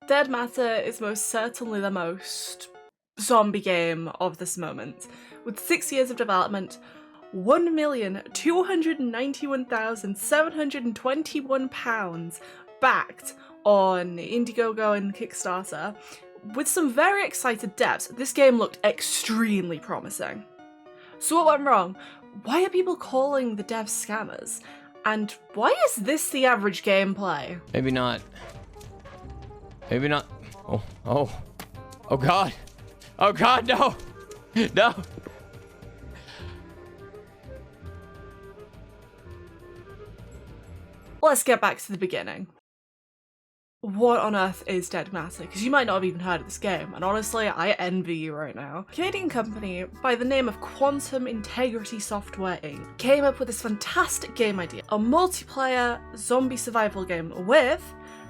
Dead Matter is most certainly the most zombie game of this moment. With 6 years of development, £1,291,721 backed on Indiegogo and Kickstarter. With some very excited devs, this game looked extremely promising. So what went wrong? Why are people calling the devs scammers? And why is this the average gameplay? Maybe not. Maybe not. Oh God. Oh God, no. No. Let's get back to the beginning. What on earth is Dead Matter? Because you might not have even heard of this game, and honestly, I envy you right now. A Canadian company by the name of Quantum Integrity Software Inc. came up with this fantastic game idea. A multiplayer zombie survival game with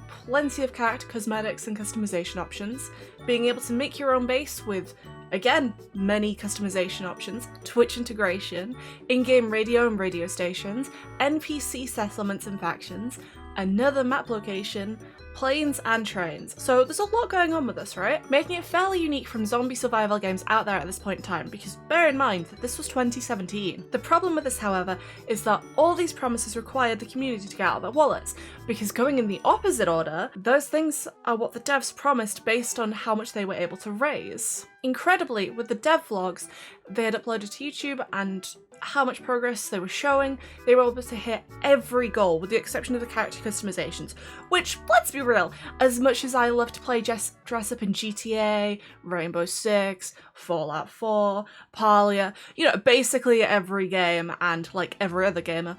plenty of character cosmetics and customization options, being able to make your own base with, again, many customization options, Twitch integration, in-game radio and radio stations, NPC settlements and factions, another map location, planes and trains. So there's a lot going on with this, right? Making it fairly unique from zombie survival games out there at this point in time, because bear in mind that this was 2017. The problem with this, however, is that all these promises required the community to get out of their wallets, because going in the opposite order, those things are what the devs promised based on how much they were able to raise. Incredibly, with the dev vlogs they had uploaded to YouTube and how much progress they were showing, they were able to hit every goal with the exception of the character customizations, which, let's be real, as much as I love to play dress up in GTA, Rainbow Six, Fallout 4, Palia, you know, basically every game and like every other gamer,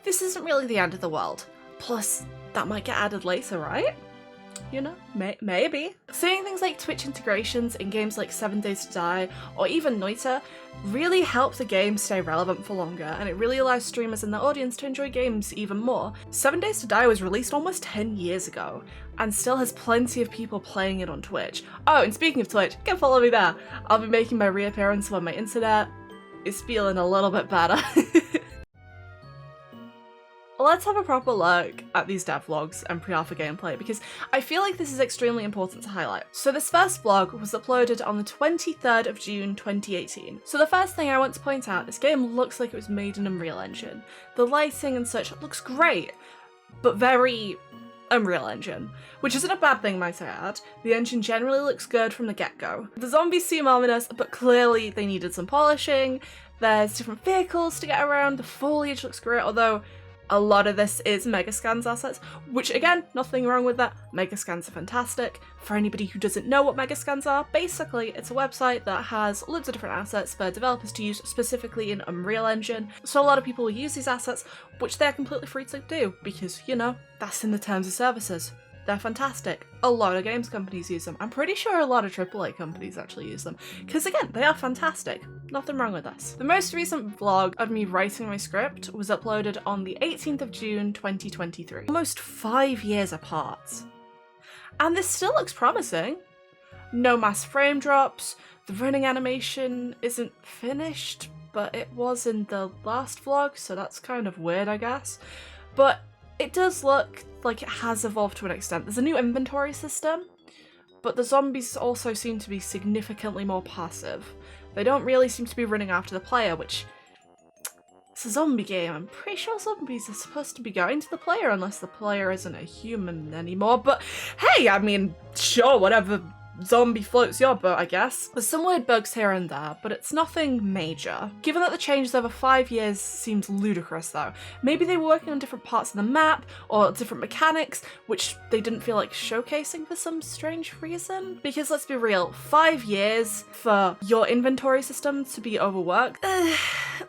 this isn't really the end of the world. Plus, that might get added later, right? You know, maybe. Seeing things like Twitch integrations in games like 7 Days to Die or even Noita really help the game stay relevant for longer, and it really allows streamers and their audience to enjoy games even more. 7 Days to Die was released almost 10 years ago and still has plenty of people playing it on Twitch. Oh, and speaking of Twitch, go follow me there. I'll be making my reappearance when my internet is feeling a little bit better. Let's have a proper look at these dev vlogs and pre-alpha gameplay, because I feel like this is extremely important to highlight. So this first vlog was uploaded on the 23rd of June 2018. So the first thing I want to point out, this game looks like it was made in Unreal Engine. The lighting and such looks great, but very Unreal Engine, which isn't a bad thing, might I add. The engine generally looks good from the get-go. The zombies seem ominous, but clearly they needed some polishing. There's different vehicles to get around, the foliage looks great, although a lot of this is Megascans assets, which again, nothing wrong with that. Megascans are fantastic. For anybody who doesn't know what Megascans are, basically it's a website that has loads of different assets for developers to use specifically in Unreal Engine. So a lot of people will use these assets, which they're completely free to do because, you know, that's in the terms of services. They're fantastic. A lot of games companies use them. I'm pretty sure a lot of AAA companies actually use them. Because again, they are fantastic. Nothing wrong with this. The most recent vlog of me writing my script was uploaded on the 18th of June 2023. Almost 5 years apart. And this still looks promising. No mass frame drops. The running animation isn't finished, but it was in the last vlog, so that's kind of weird, I guess. But it does look like it has evolved to an extent. There's a new inventory system, but the zombies also seem to be significantly more passive. They don't really seem to be running after the player, which... it's a zombie game. I'm pretty sure zombies are supposed to be going to the player unless the player isn't a human anymore, but hey, I mean, sure, whatever zombie floats your boat, I guess. There's some weird bugs here and there, but it's nothing major. Given that the changes over 5 years seems ludicrous though. Maybe they were working on different parts of the map or different mechanics, which they didn't feel like showcasing for some strange reason. Because let's be real, 5 years for your inventory system to be overworked?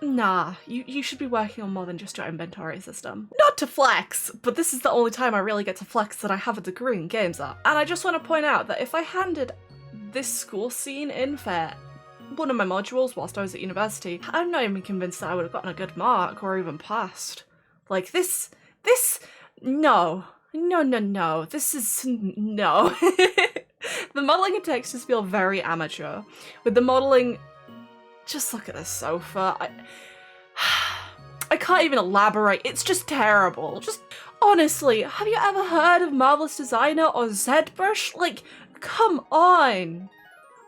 Nah, you should be working on more than just your inventory system. Not to flex, but this is the only time I really get to flex that I have a degree in games art. And I just want to point out that if I handed this school scene in for one of my modules whilst I was at university, I'm not even convinced that I would have gotten a good mark or even passed. Like this, no, this is, no. The modelling and textures feel very amateur. With the modelling, just look at this sofa. I can't even elaborate, it's just terrible. Just Honestly, have you ever heard of Marvelous Designer or ZBrush? Like, come on.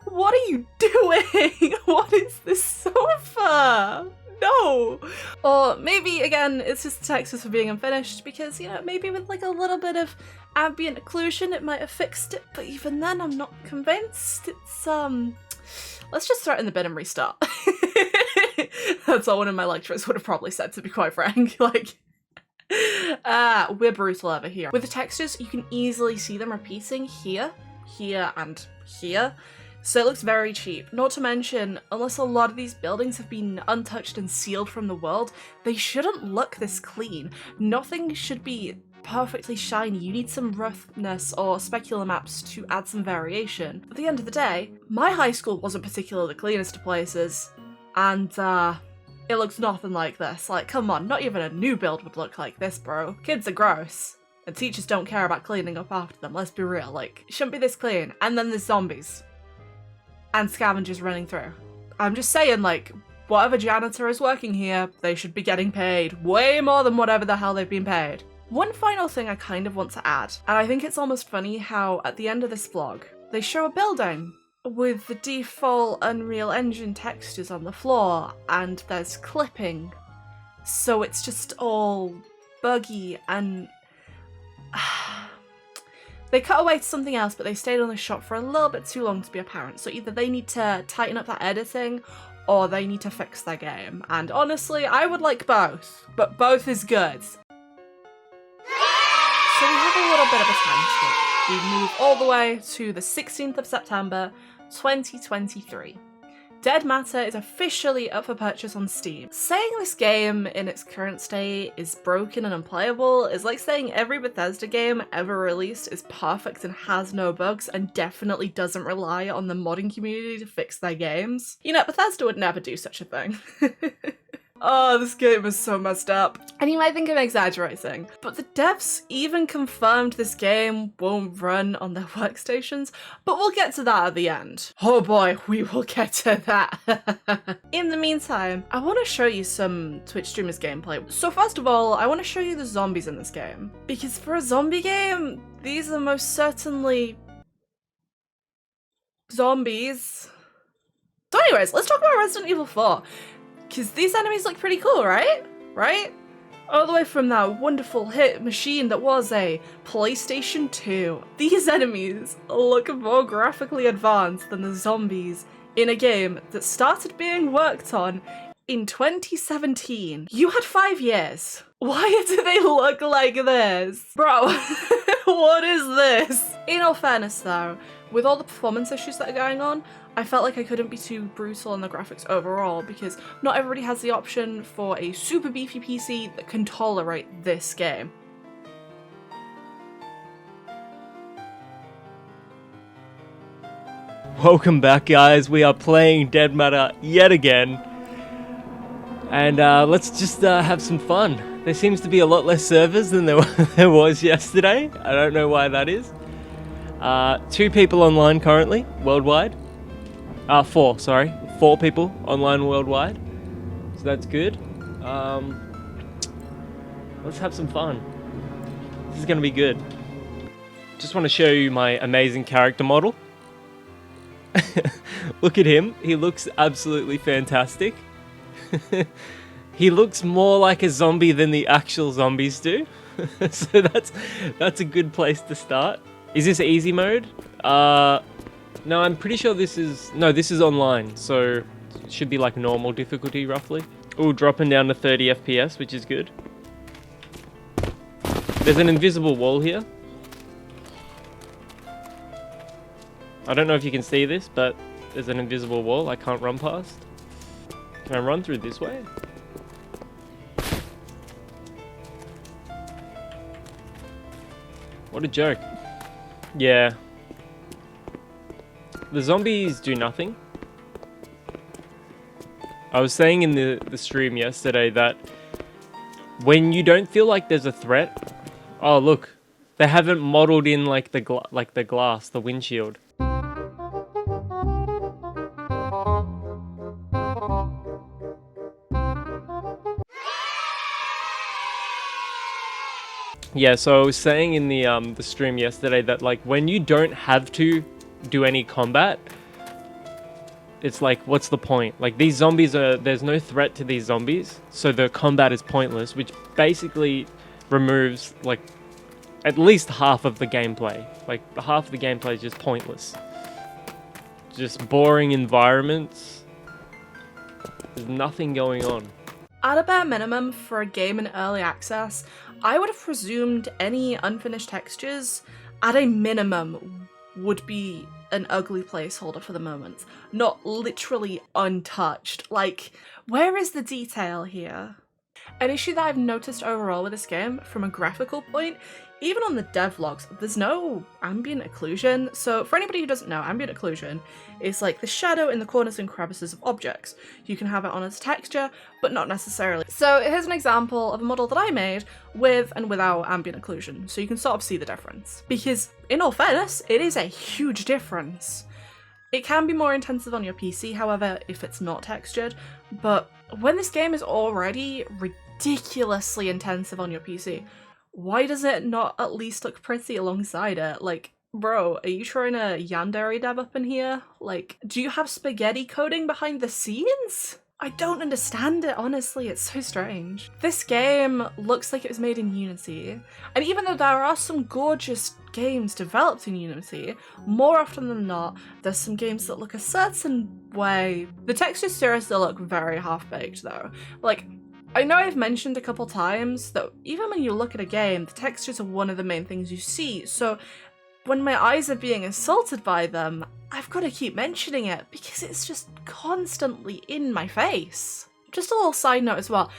What are you doing? What is this sofa? No. Or maybe, again, it's just the textures for being unfinished because, you know, maybe with like a little bit of ambient occlusion it might have fixed it, but even then I'm not convinced. It's, let's just throw it in the bin and restart. That's all one of my lecturers would have probably said, to be quite frank. Like, we're brutal over here. With the textures, you can easily see them repeating here, here, and here. So it looks very cheap. Not to mention, unless a lot of these buildings have been untouched and sealed from the world, they shouldn't look this clean. Nothing should be perfectly shiny. You need some roughness or specular maps to add some variation. At the end of the day, my high school wasn't particularly the cleanest of places, and it looks nothing like this. Like, come on, not even a new build would look like this, bro. Kids are gross, and teachers don't care about cleaning up after them, let's be real. Like, it shouldn't be this clean. And then there's zombies. And scavengers running through. I'm just saying, like, whatever janitor is working here, they should be getting paid way more than whatever the hell they've been paid. One final thing I kind of want to add, and I think it's almost funny how at the end of this vlog, they show a building with the default Unreal Engine textures on the floor, and there's clipping. So it's just all buggy and... They cut away to something else, but they stayed on the shot for a little bit too long to be apparent. So either they need to tighten up that editing, or they need to fix their game. And honestly, I would like both, but both is good. So we have a little bit of a time skip. We move all the way to the 16th of September, 2023. Dead Matter is officially up for purchase on Steam. Saying this game in its current state is broken and unplayable is like saying every Bethesda game ever released is perfect and has no bugs and definitely doesn't rely on the modding community to fix their games. You know, Bethesda would never do such a thing. Oh, this game is so messed up. And you might think I'm exaggerating, but the devs even confirmed this game won't run on their workstations, but we'll get to that at the end. Oh boy, we will get to that. In the meantime, I want to show you some Twitch streamers gameplay. So first of all, I want to show you the zombies in this game, because for a zombie game, these are most certainly zombies. So anyways, let's talk about Resident Evil 4. Because these enemies look pretty cool, right? Right? All the way from that wonderful hit machine that was a PlayStation 2. These enemies look more graphically advanced than the zombies in a game that started being worked on in 2017. You had 5 years. Why do they look like this? Bro, what is this? In all fairness though, with all the performance issues that are going on, I felt like I couldn't be too brutal on the graphics overall because not everybody has the option for a super beefy PC that can tolerate this game. Welcome back, guys. We are playing Dead Matter yet again. And let's just have some fun. There seems to be a lot less servers than there was yesterday. I don't know why that is. 2 people online currently, worldwide. 4, sorry. 4 people online worldwide. So that's good. Let's have some fun. This is going to be good. Just want to show you my amazing character model. Look at him. He looks absolutely fantastic. He looks more like a zombie than the actual zombies do. So that's a good place to start. Is this easy mode? No, I'm pretty sure this is... No, this is online, so it should be like normal difficulty, roughly. Ooh, dropping down to 30 FPS, which is good. There's an invisible wall here. I don't know if you can see this, but there's an invisible wall I can't run past. Can I run through this way? What a joke. Yeah. The zombies do nothing. I was saying in the stream yesterday that when you don't feel like there's a threat... Oh, look. They haven't modeled in like the glass, the windshield. Yeah, so I was saying in the stream yesterday that like when you don't have to do any combat, it's like, what's the point? Like these zombies there's no threat to these zombies, so the combat is pointless, which basically removes like at least half of the gameplay. Like half of the gameplay is just pointless. Just boring environments. There's nothing going on. At a bare minimum, for a game in early access, I would have presumed any unfinished textures, at a minimum, would be an ugly placeholder for the moment. Not literally untouched. Like, where is the detail here? An issue that I've noticed overall with this game, from a graphical point, even on the devlogs, there's no ambient occlusion. So for anybody who doesn't know, ambient occlusion is like the shadow in the corners and crevices of objects. You can have it on as texture, but not necessarily. So here's an example of a model that I made with and without ambient occlusion, so you can sort of see the difference. Because in all fairness, it is a huge difference. It can be more intensive on your PC, however, if it's not textured, but when this game is already ridiculously intensive on your PC, why does it not at least look pretty alongside it? Like, bro, are you trying to yandere dev up in here? Like, do you have spaghetti coding behind the scenes? I don't understand it, honestly, it's so strange. This game looks like it was made in Unity, and even though there are some gorgeous games developed in Unity, more often than not, there's some games that look a certain way. The textures seriously look very half-baked though. Like, I know I've mentioned a couple times that even when you look at a game, the textures are one of the main things you see, so when my eyes are being assaulted by them, I've got to keep mentioning it because it's just constantly in my face. Just a little side note as well,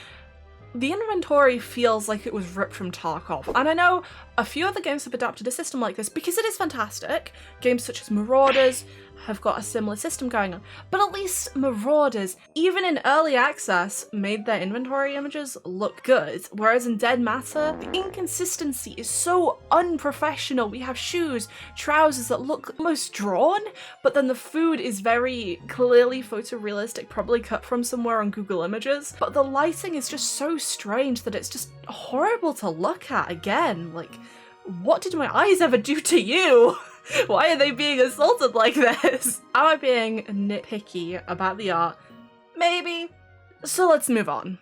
the inventory feels like it was ripped from Tarkov, and I know a few other games have adapted a system like this because it is fantastic. Games such as Marauders have got a similar system going on, but at least Marauders, even in early access, made their inventory images look good, whereas in Dead Matter, the inconsistency is so unprofessional. We have shoes, trousers that look almost drawn, but then the food is very clearly photorealistic, probably cut from somewhere on Google Images, but the lighting is just so strange that it's just horrible to look at again. Like, what did my eyes ever do to you? Why are they being assaulted like this? Am I being nitpicky about the art? Maybe. So let's move on.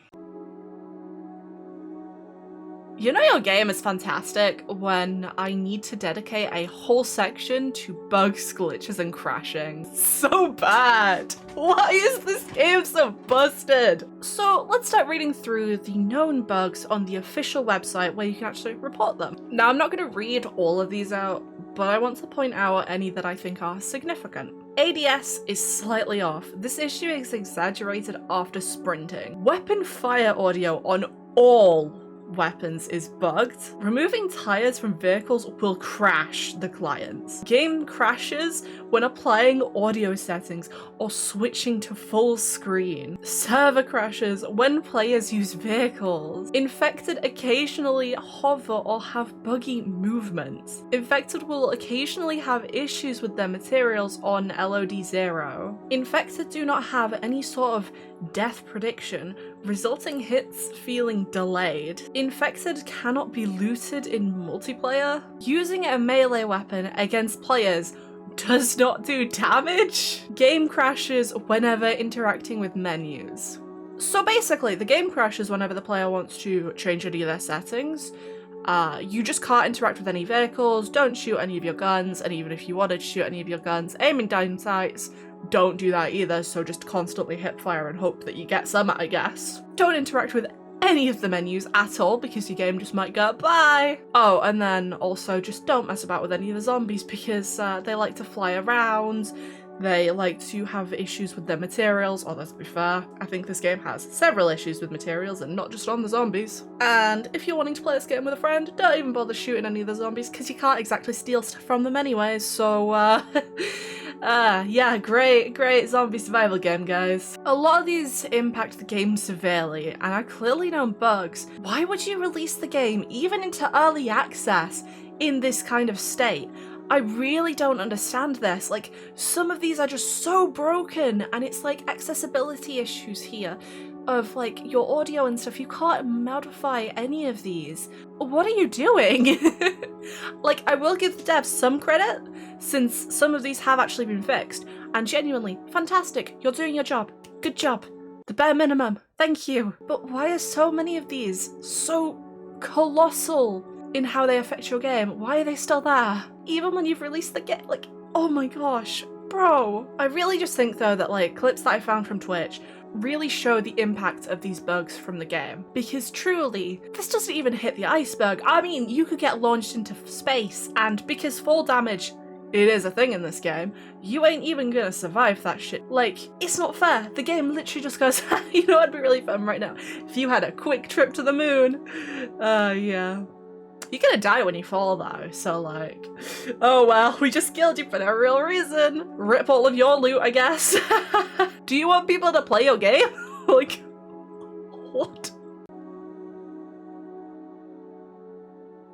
You know your game is fantastic when I need to dedicate a whole section to bugs, glitches, and crashing. So bad! Why is this game so busted? So let's start reading through the known bugs on the official website where you can actually report them. Now, I'm not going to read all of these out, but I want to point out any that I think are significant. ADS is slightly off. This issue is exaggerated after sprinting. Weapon fire audio on all weapons is bugged. Removing tires from vehicles will crash the clients. Game crashes when applying audio settings or switching to full screen. Server crashes when players use vehicles. Infected occasionally hover or have buggy movements. Infected will occasionally have issues with their materials on LOD0. Infected do not have any sort of death prediction, resulting hits feeling delayed. Infected cannot be looted in multiplayer. Using a melee weapon against players does not do damage. Game crashes whenever interacting with menus. So basically, the game crashes whenever the player wants to change any of their settings. You just can't interact with any vehicles, don't shoot any of your guns, and even if you wanted to shoot any of your guns, aiming down sights, don't do that either, so just constantly hip fire and hope that you get some, I guess. Don't interact with any of the menus at all because your game just might go bye. Oh, and then also just don't mess about with any of the zombies because they like to fly around, they like to have issues with their materials, although to be fair, I think this game has several issues with materials and not just on the zombies. And if you're wanting to play this game with a friend, don't even bother shooting any of the zombies because you can't exactly steal stuff from them anyways, so yeah, great zombie survival game, guys. A lot of these impact the game severely and are clearly known bugs. Why would you release the game even into early access in this kind of state? I really don't understand this. Like, some of these are just so broken and it's like accessibility issues here. of like your audio and stuff. You can't modify any of these. What are you doing? Like, I will give the devs some credit since some of these have actually been fixed, and genuinely fantastic. You're doing your job. Good job. The bare minimum. Thank you. But why are so many of these so colossal in how they affect your game? Why are they still there? Even when you've released the game, like, oh my gosh, bro. I really just think though that like clips that I found from Twitch really show the impact of these bugs from the game, because truly, this doesn't even hit the iceberg. I mean, you could get launched into space, and because fall damage, it is a thing in this game, you ain't even gonna survive that shit. Like, it's not fair. The game literally just goes, you know what'd be really fun right now? If you had a quick trip to the moon. Yeah. You're gonna die when you fall though, so like, oh well, we just killed you for no real reason. Rip all of your loot, I guess. Do you want people to play your game? Like, what?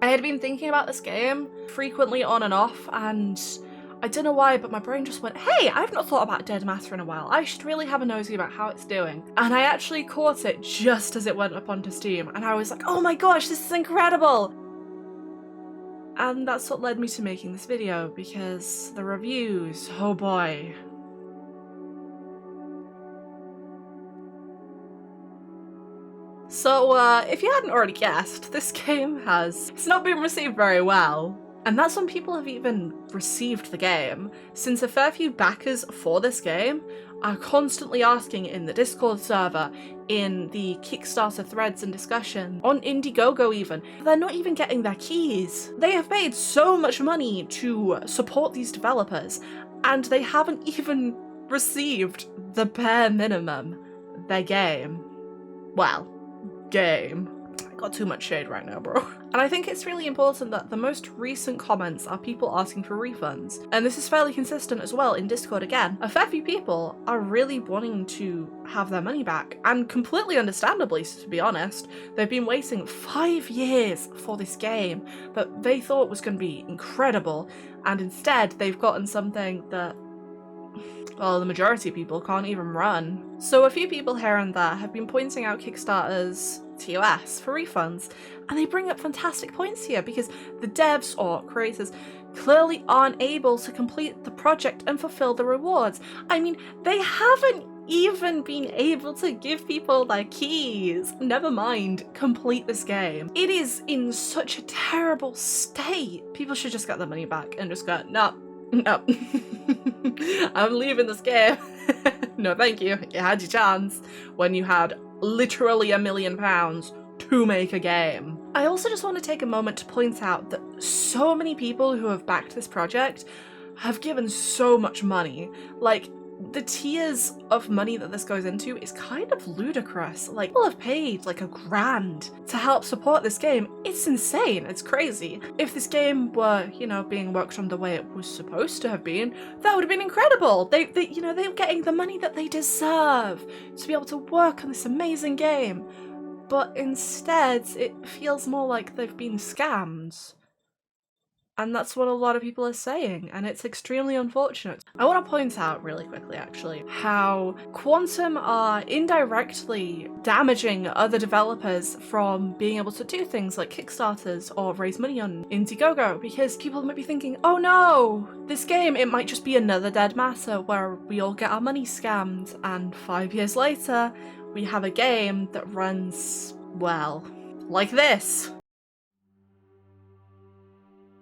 I had been thinking about this game frequently on and off, and I don't know why, but my brain just went, hey, I've not thought about Dead Matter in a while. I should really have a nosy about how it's doing. And I actually caught it just as it went up onto Steam, and I was like, oh my gosh, this is incredible! And that's what led me to making this video, because the reviews, oh boy. So, if you hadn't already guessed, this game it's not been received very well. And that's when people have even received the game, since a fair few backers for this game are constantly asking in the Discord server, in the Kickstarter threads and discussion, on Indiegogo even. They're not even getting their keys. They have paid so much money to support these developers, and they haven't even received the bare minimum. Their game. Well, game. I got too much shade right now, bro. And I think it's really important that the most recent comments are people asking for refunds. And this is fairly consistent as well in Discord again. A fair few people are really wanting to have their money back, and completely understandably, to be honest. They've been waiting 5 years for this game that they thought was going to be incredible, and instead they've gotten something that, well, the majority of people can't even run. So a few people here and there have been pointing out Kickstarter's TOS for refunds, and they bring up fantastic points here because the devs or creators clearly aren't able to complete the project and fulfill the rewards. I mean, they haven't even been able to give people their keys. Never mind complete this game. It is in such a terrible state. People should just get their money back and just go, no, I'm leaving this game. No thank you. You had your chance when you had literally £1 million to make a game. I also just want to take a moment to point out that so many people who have backed this project have given so much money. Like, the tiers of money that this goes into is kind of ludicrous. Like, people have paid like $1,000 to help support this game. It's insane. It's crazy. If this game were, you know, being worked on the way it was supposed to have been, that would have been incredible. They were getting the money that they deserve to be able to work on this amazing game. But instead, it feels more like they've been scammed. And that's what a lot of people are saying, and it's extremely unfortunate. I want to point out really quickly, actually, how Quantum are indirectly damaging other developers from being able to do things like Kickstarters or raise money on Indiegogo, because people might be thinking, oh no, this game, it might just be another Dead Matter where we all get our money scammed, and 5 years later, we have a game that runs, well, like this.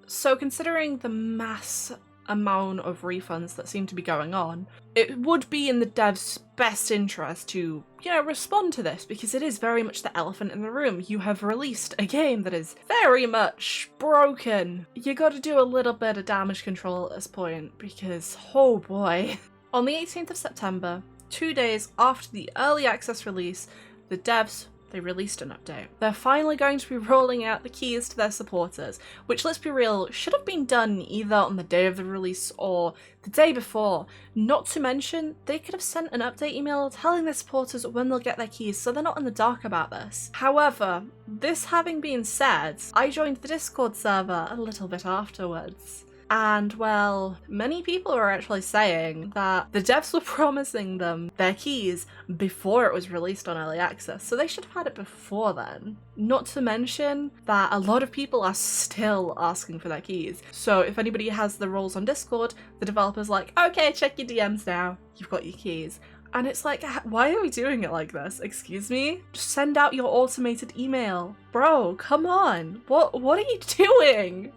So considering the mass amount of refunds that seem to be going on, it would be in the devs' best interest to, you know, respond to this, because it is very much the elephant in the room. You have released a game that is very much broken. You gotta do a little bit of damage control at this point, because, oh boy. On the 18th of September, 2 days after the early access release, the devs, they released an update. They're finally going to be rolling out the keys to their supporters, which, let's be real, should have been done either on the day of the release or the day before. Not to mention, they could have sent an update email telling their supporters when they'll get their keys, so they're not in the dark about this. However, this having been said, I joined the Discord server a little bit afterwards. And well, many people were actually saying that the devs were promising them their keys before it was released on early access, so they should have had it before then. Not to mention that a lot of people are still asking for their keys. So if anybody has the roles on Discord, the developer's like, okay, check your DMs now, you've got your keys. And it's like, why are we doing it like this? Excuse me? Just send out your automated email. Bro, come on. What are you doing?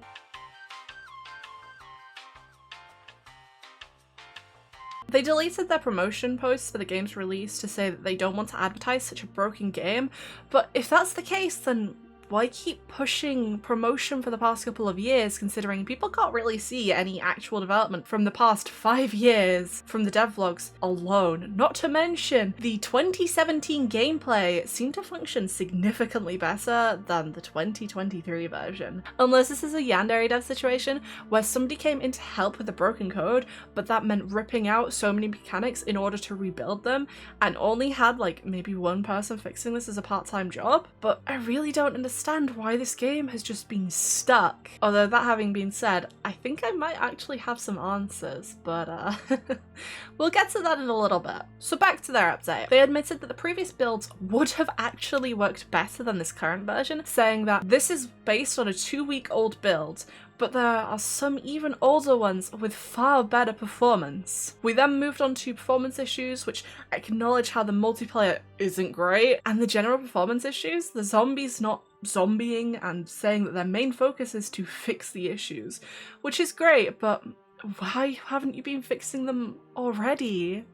They deleted their promotion posts for the game's release to say that they don't want to advertise such a broken game, but if that's the case, then why keep pushing promotion for the past couple of years, considering people can't really see any actual development from the past 5 years from the devlogs alone? Not to mention, the 2017 gameplay seemed to function significantly better than the 2023 version. Unless this is a Yandere dev situation where somebody came in to help with the broken code, but that meant ripping out so many mechanics in order to rebuild them, and only had like maybe one person fixing this as a part-time job. But I really don't understand why this game has just been stuck. Although that having been said, I think I might actually have some answers, but we'll get to that in a little bit. So back to their update. They admitted that the previous builds would have actually worked better than this current version, saying that this is based on a 2-week-old build, but there are some even older ones with far better performance. We then moved on to performance issues, which acknowledge how the multiplayer isn't great, and the general performance issues, the zombies not zombieing and saying that their main focus is to fix the issues, which is great, but why haven't you been fixing them already?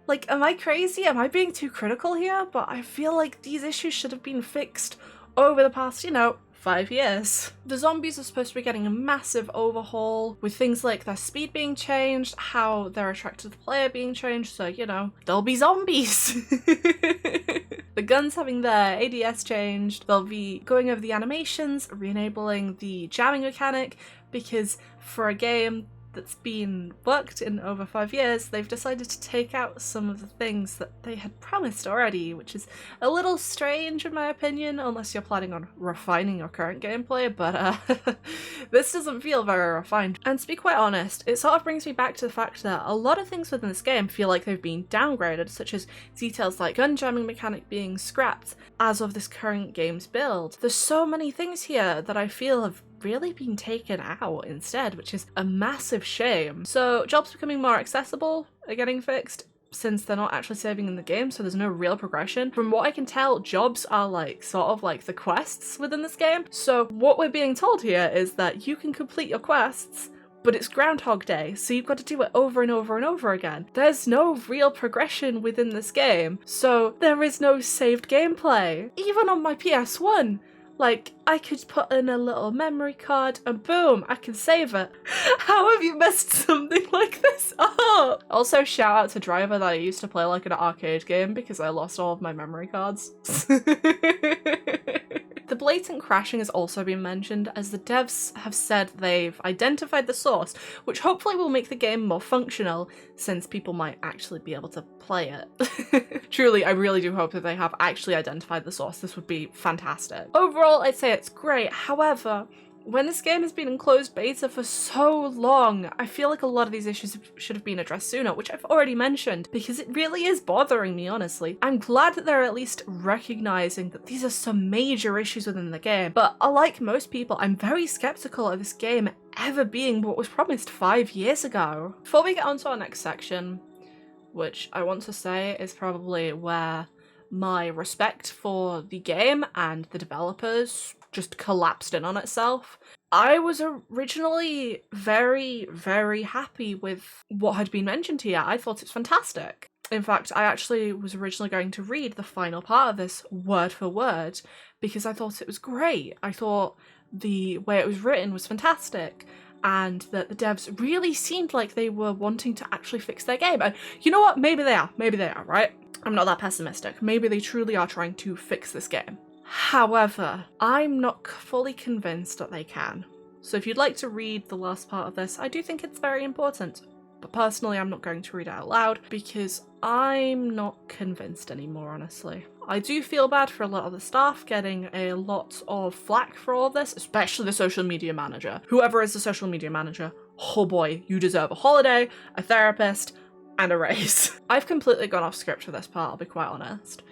Like, am I crazy? Am I being too critical here? But I feel like these issues should have been fixed over the past, 5 years. The zombies are supposed to be getting a massive overhaul, with things like their speed being changed, how they're attracted to the player being changed, so, they'll be zombies. The guns having their ADS changed, they'll be going over the animations, re-enabling the jamming mechanic, because for a game that's been worked in over 5 years, they've decided to take out some of the things that they had promised already, which is a little strange in my opinion, unless you're planning on refining your current gameplay, but this doesn't feel very refined. And to be quite honest, it sort of brings me back to the fact that a lot of things within this game feel like they've been downgraded, such as details like gun jamming mechanic being scrapped as of this current game's build. There's so many things here that I feel have really been taken out instead, which is a massive shame. So jobs becoming more accessible are getting fixed, since they're not actually saving in the game, so there's no real progression. From what I can tell, jobs are sort of like the quests within this game. So what we're being told here is that you can complete your quests, but it's Groundhog Day, so you've got to do it over and over and over again. There's no real progression within this game, so there is no saved gameplay. Even on my PS1, I could put in a little memory card and boom, I can save it. How have you messed something like this up? Also, shout out to Driver that I used to play like an arcade game because I lost all of my memory cards. The blatant crashing has also been mentioned, as the devs have said they've identified the source, which hopefully will make the game more functional, since people might actually be able to play it. Truly, I really do hope that they have actually identified the source. This would be fantastic. Overall, I'd say it's great. However, when this game has been in closed beta for so long, I feel like a lot of these issues should have been addressed sooner, which I've already mentioned, because it really is bothering me, honestly. I'm glad that they're at least recognizing that these are some major issues within the game, but like most people, I'm very skeptical of this game ever being what was promised 5 years ago. Before we get on to our next section, which I want to say is probably where my respect for the game and the developers just collapsed in on itself. I was originally very, very happy with what had been mentioned here. I thought it's fantastic. In fact, I actually was originally going to read the final part of this word for word because I thought it was great. I thought the way it was written was fantastic, and that the devs really seemed like they were wanting to actually fix their game. And you know what? Maybe they are, right? I'm not that pessimistic. Maybe they truly are trying to fix this game. However, I'm not fully convinced that they can. So if you'd like to read the last part of this, I do think it's very important. But personally, I'm not going to read it out loud because I'm not convinced anymore, honestly. I do feel bad for a lot of the staff getting a lot of flack for all of this, especially the social media manager. Whoever is the social media manager, oh boy, you deserve a holiday, a therapist, and a raise. I've completely gone off script for this part, I'll be quite honest.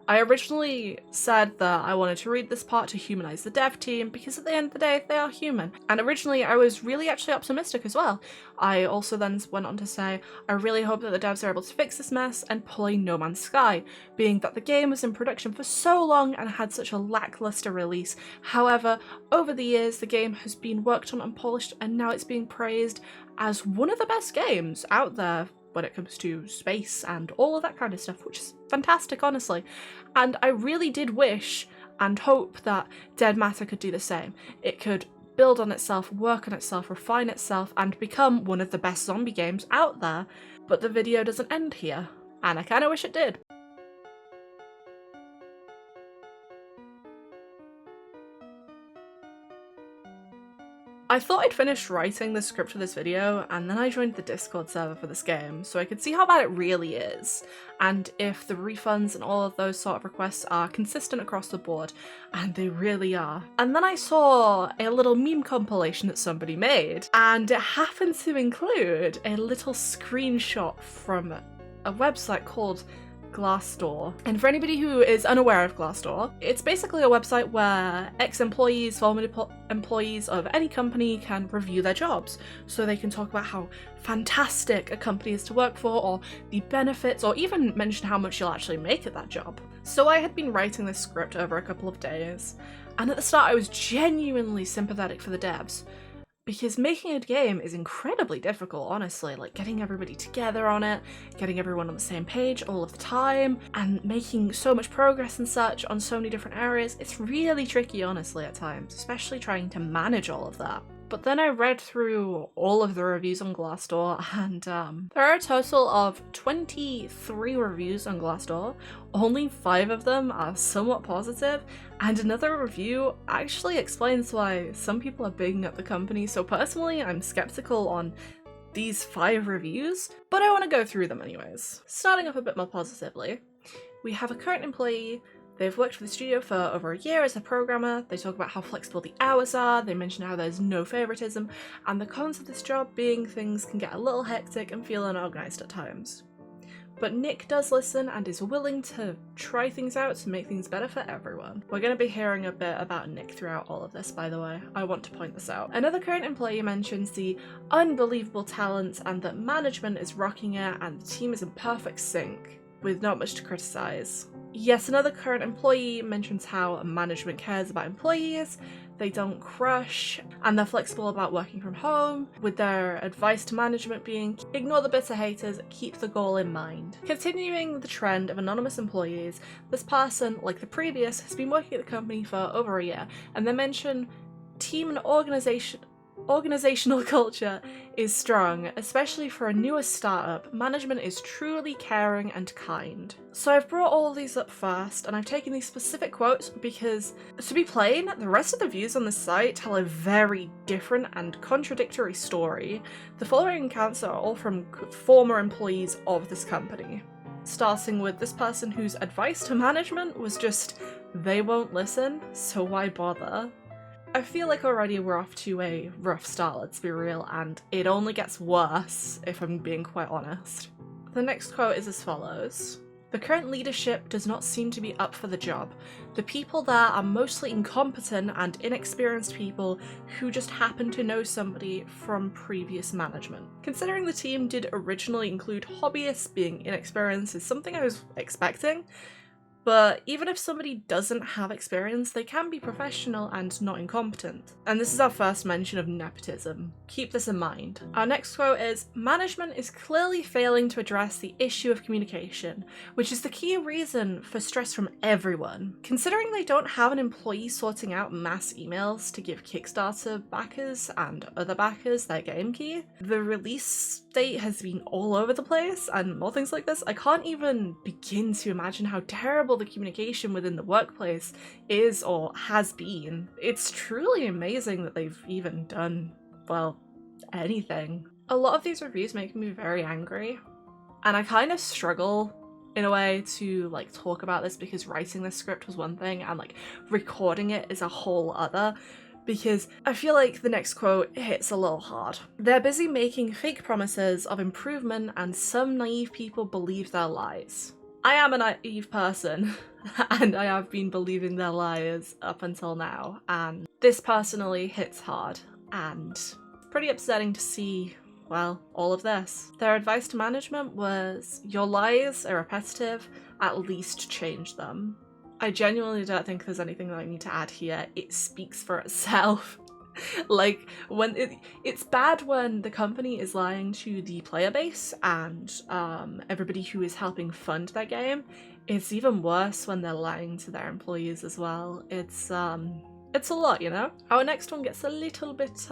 I originally said that I wanted to read this part to humanize the dev team because at the end of the day, they are human. And originally I was really actually optimistic as well. I also then went on to say, I really hope that the devs are able to fix this mess and pull a No Man's Sky, being that the game was in production for so long and had such a lackluster release. However, over the years, the game has been worked on and polished, and now it's being praised as one of the best games out there when it comes to space and all of that kind of stuff, which is fantastic, honestly. And I really did wish and hope that Dead Matter could do the same. It could build on itself, work on itself, refine itself, and become one of the best zombie games out there. But the video doesn't end here, and I kinda wish it did. I thought I'd finished writing the script for this video, and then I joined the Discord server for this game, so I could see how bad it really is, and if the refunds and all of those sort of requests are consistent across the board, and they really are. And then I saw a little meme compilation that somebody made, and it happened to include a little screenshot from a website called Glassdoor. And for anybody who is unaware of Glassdoor, it's basically a website where ex-employees, former employees of any company can review their jobs. So they can talk about how fantastic a company is to work for, or the benefits, or even mention how much you'll actually make at that job. So I had been writing this script over a couple of days, and at the start I was genuinely sympathetic for the devs. Because making a game is incredibly difficult, honestly, like getting everybody together on it, getting everyone on the same page all of the time, and making so much progress and such on so many different areas. It's really tricky, honestly, at times, especially trying to manage all of that. But then I read through all of the reviews on Glassdoor, and there are a total of 23 reviews on Glassdoor. Only 5 of them are somewhat positive, and another review actually explains why some people are bigging up the company. So personally, I'm skeptical on these 5 reviews, but I want to go through them anyways. Starting off a bit more positively, we have a current employee. They've worked for the studio for over a year as a programmer. They talk about how flexible the hours are, they mention how there's no favoritism, and the cons of this job being things can get a little hectic and feel unorganized at times. But Nick does listen and is willing to try things out to make things better for everyone. We're going to be hearing a bit about Nick throughout all of this, by the way. I want to point this out. Another current employee mentions the unbelievable talent and that management is rocking it and the team is in perfect sync, with not much to criticize. Yes, another current employee mentions how management cares about employees, they don't crush, and they're flexible about working from home, with their advice to management being, ignore the bitter haters, keep the goal in mind. Continuing the trend of anonymous employees, this person, like the previous, has been working at the company for over a year, and they mention team and organizational culture is strong, especially for a newer startup. Management is truly caring and kind. So I've brought all of these up first, and I've taken these specific quotes because, to be plain, the rest of the views on this site tell a very different and contradictory story. The following accounts are all from former employees of this company. Starting with this person whose advice to management was just, they won't listen, so why bother? I feel like already we're off to a rough start, let's be real, and it only gets worse, if I'm being quite honest. The next quote is as follows. The current leadership does not seem to be up for the job. The people there are mostly incompetent and inexperienced people who just happen to know somebody from previous management. Considering the team did originally include hobbyists, being inexperienced is something I was expecting. But even if somebody doesn't have experience, they can be professional and not incompetent. And this is our first mention of nepotism. Keep this in mind. Our next quote is, management is clearly failing to address the issue of communication, which is the key reason for stress from everyone. Considering they don't have an employee sorting out mass emails to give Kickstarter backers and other backers their game key, the release date has been all over the place and more things like this. I can't even begin to imagine how terrible the communication within the workplace is or has been. It's truly amazing that they've even done, well, anything. A lot of these reviews make me very angry, and I kind of struggle in a way to like talk about this because writing this script was one thing and like recording it is a whole other, because I feel like the next quote hits a little hard. They're busy making fake promises of improvement and some naive people believe their lies. I am a naive person and I have been believing their lies up until now, and this personally hits hard and pretty upsetting to see, well, all of this. Their advice to management was, your lies are repetitive, at least change them. I genuinely don't think there's anything that I need to add here. It speaks for itself. Like, when it's bad when the company is lying to the player base and everybody who is helping fund their game. It's even worse when they're lying to their employees as well. It's a lot, you know? Our next one gets a little bit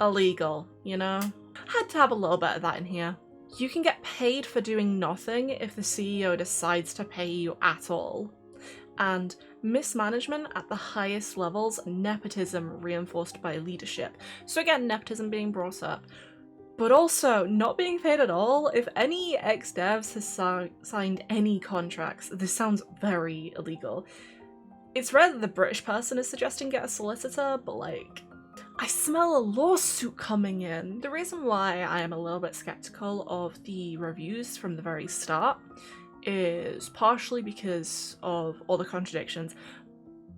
illegal, you know? Had to have a little bit of that in here. You can get paid for doing nothing if the CEO decides to pay you at all. And mismanagement at the highest levels, nepotism reinforced by leadership. So again, nepotism being brought up. But also, not being paid at all. If any ex-devs has signed any contracts, this sounds very illegal. It's rare that the British person is suggesting get a solicitor, but like, I smell a lawsuit coming in. The reason why I am a little bit skeptical of the reviews from the very start is partially because of all the contradictions,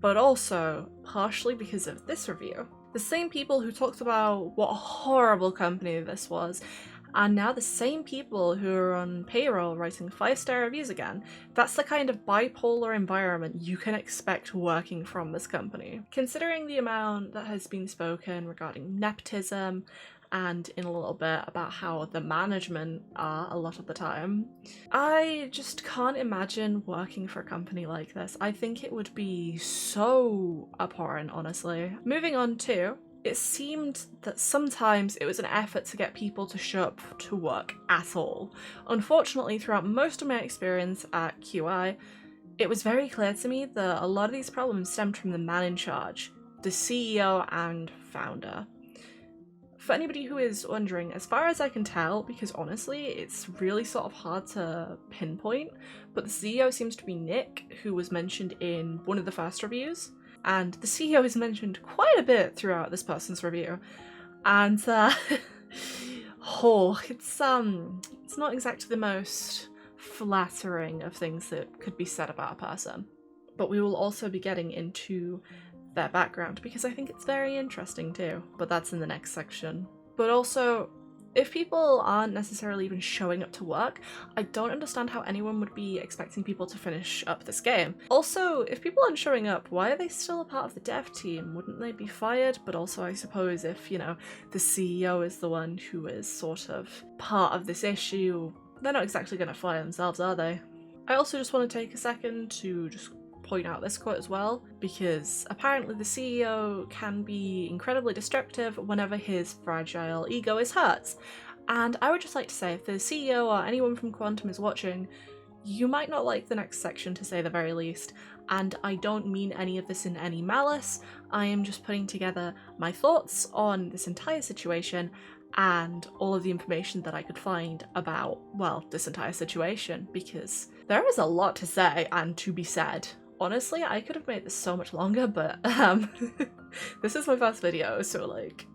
but also partially because of this review. The same people who talked about what a horrible company this was are now the same people who are on payroll writing 5-star reviews again. That's the kind of bipolar environment you can expect working from this company. Considering the amount that has been spoken regarding nepotism, and in a little bit about how the management are a lot of the time, I just can't imagine working for a company like this. I think it would be so abhorrent, honestly. Moving on to, it seemed that sometimes it was an effort to get people to show up to work at all. Unfortunately, throughout most of my experience at QI, it was very clear to me that a lot of these problems stemmed from the man in charge, the CEO and founder. For anybody who is wondering, as far as I can tell, because honestly it's really sort of hard to pinpoint, but the CEO seems to be Nick, who was mentioned in one of the first reviews, and the CEO is mentioned quite a bit throughout this person's review, and it's not exactly the most flattering of things that could be said about a person. But we will also be getting into their background because I think it's very interesting too, but that's in the next section. But also, if people aren't necessarily even showing up to work, I don't understand how anyone would be expecting people to finish up this game. Also, if people aren't showing up, why are they still a part of the dev team? Wouldn't they be fired? But also, I suppose if, you know, the CEO is the one who is sort of part of this issue, they're not exactly going to fire themselves, are they? I also just want to take a second to just point out this quote as well, because apparently the CEO can be incredibly destructive whenever his fragile ego is hurt. And I would just like to say, if the CEO or anyone from Quantum is watching, you might not like the next section, to say the very least. And I don't mean any of this in any malice. I am just putting together my thoughts on this entire situation and all of the information that I could find about, well, this entire situation, because there is a lot to say and to be said. Honestly, I could have made this so much longer, but this is my first video, so like,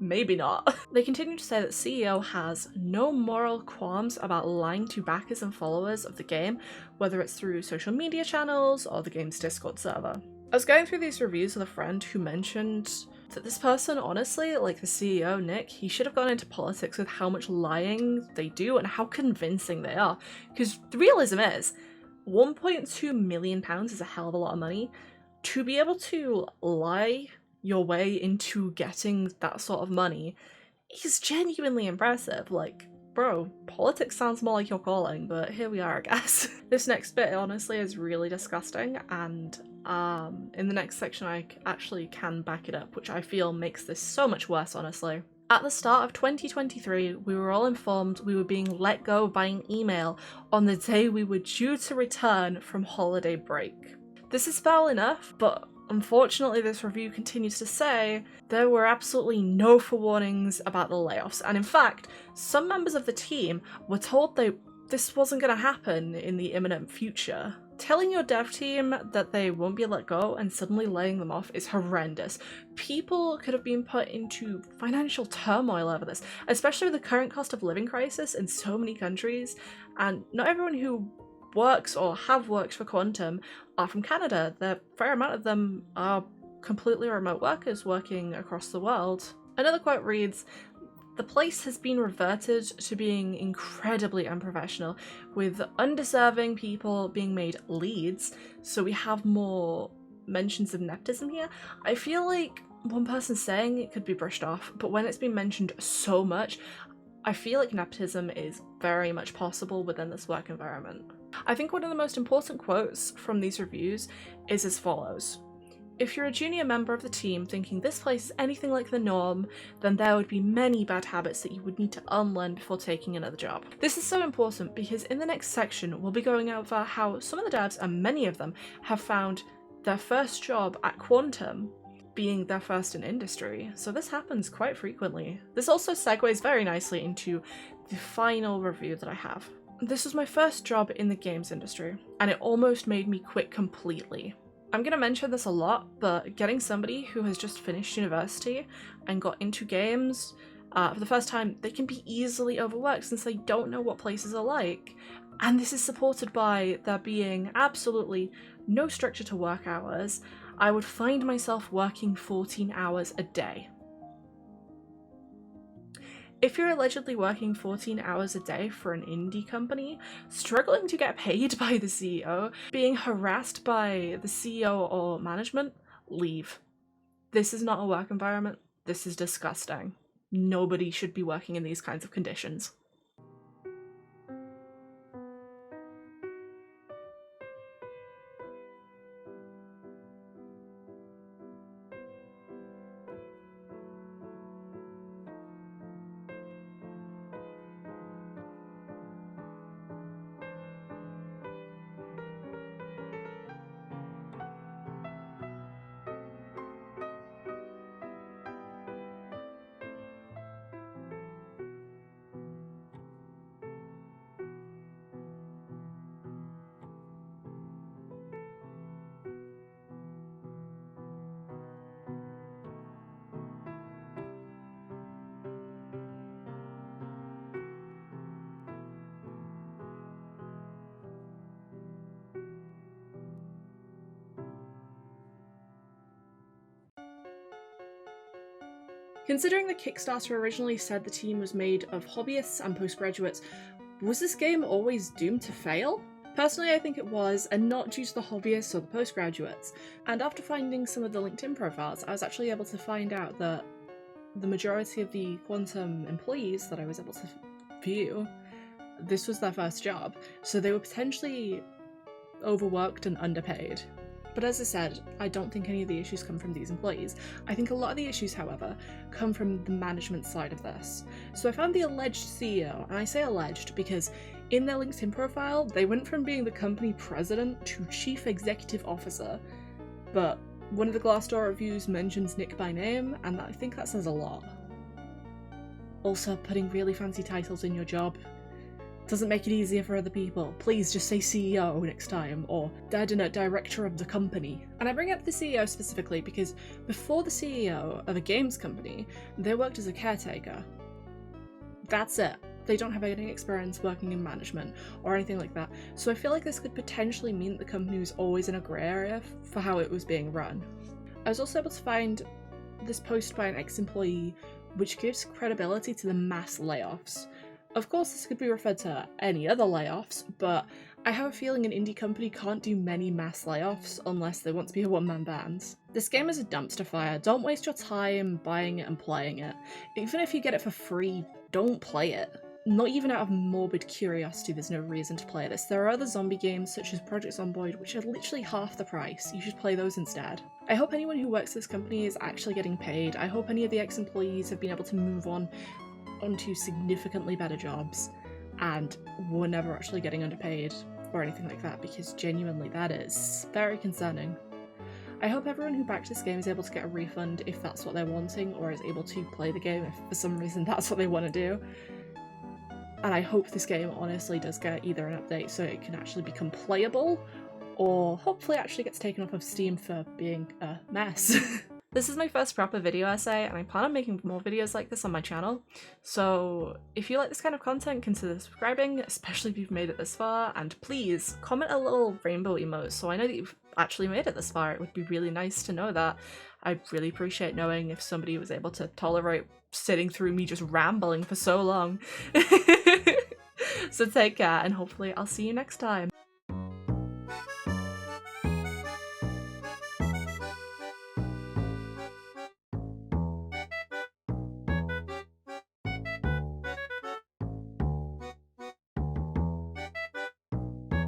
maybe not. They continue to say that CEO has no moral qualms about lying to backers and followers of the game, whether it's through social media channels or the game's Discord server. I was going through these reviews with a friend who mentioned that this person, honestly, like the CEO, Nick, he should have gone into politics with how much lying they do and how convincing they are. Because the realism is, £1.2 million is a hell of a lot of money. To be able to lie your way into getting that sort of money is genuinely impressive. Like, bro, politics sounds more like your calling, but here we are, I guess. This next bit, honestly, is really disgusting, and in the next section I actually can back it up, which I feel makes this so much worse, honestly. At the start of 2023, we were all informed we were being let go by an email on the day we were due to return from holiday break. This is foul enough, but unfortunately this review continues to say there were absolutely no forewarnings about the layoffs, and in fact, some members of the team were told this wasn't going to happen in the imminent future. Telling your dev team that they won't be let go and suddenly laying them off is horrendous. People could have been put into financial turmoil over this, especially with the current cost of living crisis in so many countries, and not everyone who works or have worked for Quantum are from Canada. The fair amount of them are completely remote workers working across the world. Another quote reads, "The place has been reverted to being incredibly unprofessional, with undeserving people being made leads, so we have more mentions of nepotism here." I feel like one person saying it could be brushed off, but when it's been mentioned so much, I feel like nepotism is very much possible within this work environment. I think one of the most important quotes from these reviews is as follows. "If you're a junior member of the team thinking this place is anything like the norm, then there would be many bad habits that you would need to unlearn before taking another job." This is so important because in the next section we'll be going over how some of the devs, and many of them, have found their first job at Quantum being their first in industry, so this happens quite frequently. This also segues very nicely into the final review that I have. "This was my first job in the games industry, and it almost made me quit completely. I'm going to mention this a lot, but getting somebody who has just finished university and got into games for the first time, they can be easily overworked since they don't know what places are like. And this is supported by there being absolutely no structure to work hours. I would find myself working 14 hours a day." If you're allegedly working 14 hours a day for an indie company, struggling to get paid by the CEO, being harassed by the CEO or management, leave. This is not a work environment. This is disgusting. Nobody should be working in these kinds of conditions. Considering the Kickstarter originally said the team was made of hobbyists and postgraduates, was this game always doomed to fail? Personally, I think it was, and not due to the hobbyists or the postgraduates. And after finding some of the LinkedIn profiles, I was actually able to find out that the majority of the Quantum employees that I was able to view, this was their first job, so they were potentially overworked and underpaid. But as I said, I don't think any of the issues come from these employees. I think a lot of the issues, however, come from the management side of this. So I found the alleged CEO, and I say alleged because in their LinkedIn profile, they went from being the company president to chief executive officer. But one of the Glassdoor reviews mentions Nick by name, and I think that says a lot. Also, putting really fancy titles in your job doesn't make it easier for other people. Please just say CEO next time, or director of the company. And I bring up the CEO specifically because before the CEO of a games company, they worked as a caretaker. That's it. They don't have any experience working in management or anything like that. So I feel like this could potentially mean that the company was always in a grey area for how it was being run. I was also able to find this post by an ex-employee which gives credibility to the mass layoffs. Of course, this could be referred to any other layoffs, but I have a feeling an indie company can't do many mass layoffs unless they want to be a one-man band. This game is a dumpster fire. Don't waste your time buying it and playing it. Even if you get it for free, don't play it. Not even out of morbid curiosity, there's no reason to play this. There are other zombie games such as Project Zomboid which are literally half the price. You should play those instead. I hope anyone who works at this company is actually getting paid. I hope any of the ex-employees have been able to move onto significantly better jobs and were never actually getting underpaid or anything like that, because genuinely that is very concerning. I hope everyone who backed this game is able to get a refund if that's what they're wanting, or is able to play the game if for some reason that's what they want to do. And I hope this game honestly does get either an update so it can actually become playable, or hopefully actually gets taken off of Steam for being a mess. This is my first proper video essay, and I plan on making more videos like this on my channel. So if you like this kind of content, consider subscribing, especially if you've made it this far, and please comment a little rainbow emote so I know that you've actually made it this far. It would be really nice to know that. I'd really appreciate knowing if somebody was able to tolerate sitting through me just rambling for so long. So take care, and hopefully I'll see you next time.